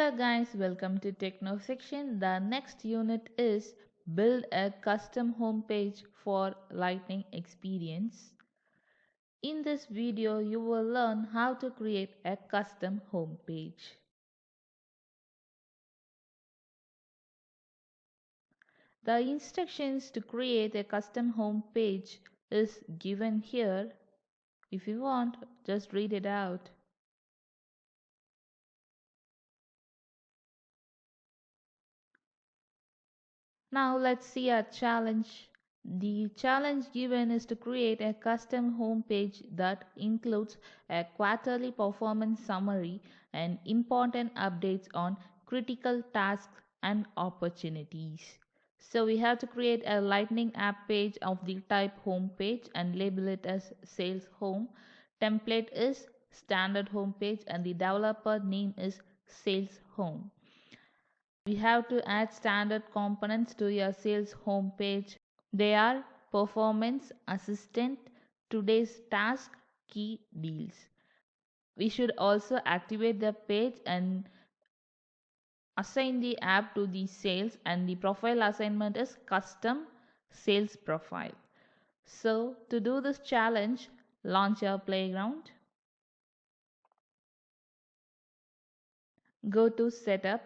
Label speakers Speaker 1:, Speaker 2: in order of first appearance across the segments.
Speaker 1: Hello guys, welcome to Techno section. The next unit is build a custom homepage for Lightning experience. In this video, you will learn how to create a custom homepage. The instructions to create a custom homepage is given here. If you want, just read it out. Now let's see a challenge. The challenge given is to create a custom homepage that includes a quarterly performance summary and important updates on critical tasks and opportunities. So we have to create a Lightning app page of the type homepage and label it as sales home. Template is standard homepage and the developer name is sales home. We have to add standard components to your sales homepage. They are performance, assistant, today's task, key deals. We should also activate the page and assign the app to the sales, and the profile assignment is custom sales profile. So to do this challenge, launch your playground. Go to setup.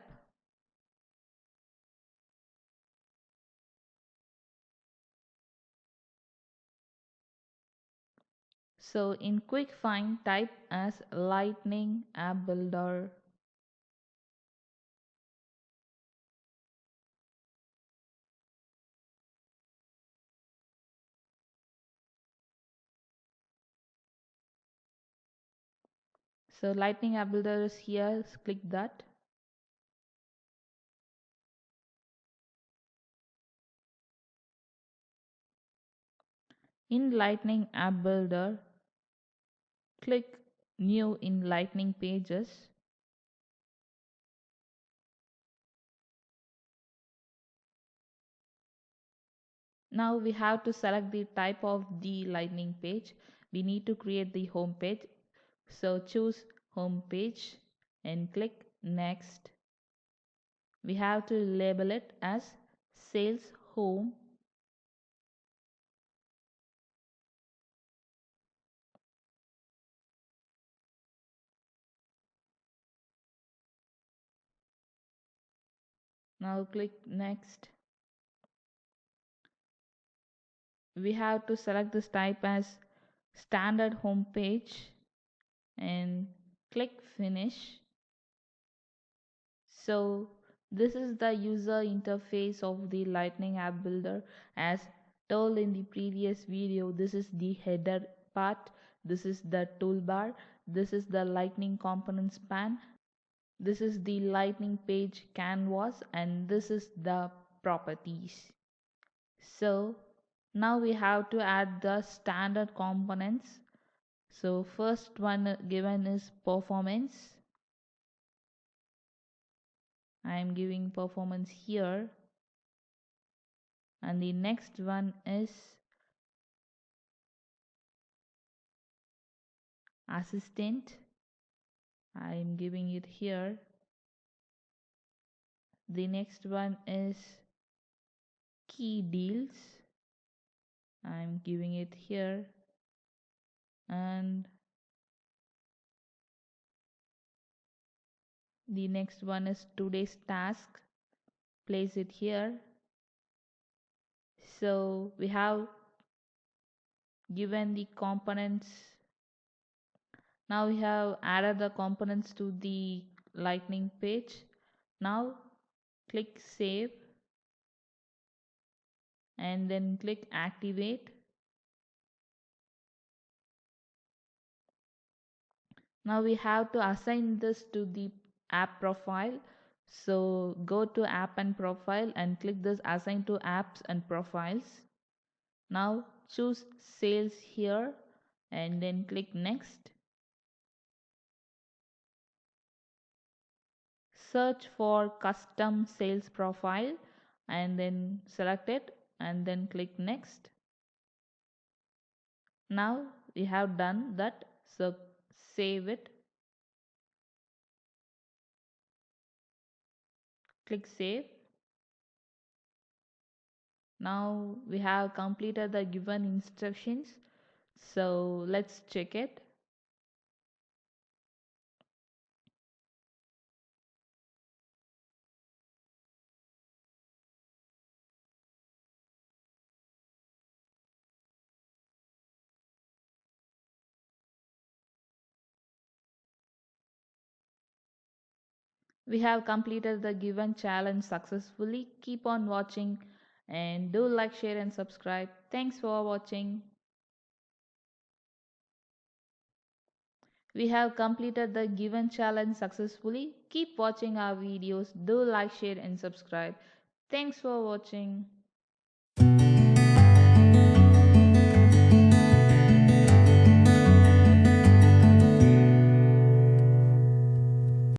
Speaker 1: So in quick find, type as Lightning app builder. So Lightning app builder is here, click that. In Lightning app builder, click new in Lightning pages. Now we have to select the type of the Lightning page. We need to create the home page. So choose home page and click next. We have to label it as sales home. Now click next. We have to select this type as standard home page and click finish. So this is the user interface of the Lightning app builder. As told in the previous video, this is the header part, this is the toolbar, this is the Lightning components pan, this is the Lightning page canvas, and this is the properties. So now we have to add the standard components. So first one given is performance. I am giving performance here, and the next one is assistant. I am giving it here. The next one is key deals. I am giving it here, and the next one is today's task. Place it here. So we have given the components. Now we have added the components to the Lightning page. Now click save and then click activate. Now we have to assign this to the app profile. So go to app and profile and click this assign to apps and profiles. Now choose sales here and then click next. Search for custom sales profile and then select it and then click next. Now we have done that, so save it. Click save. Now we have completed the given instructions. So let's check it. We have completed the given challenge successfully. Keep on watching and do like, share and subscribe. Thanks for watching. We have completed the given challenge successfully. Keep watching our videos. Do like, share and subscribe. Thanks for watching.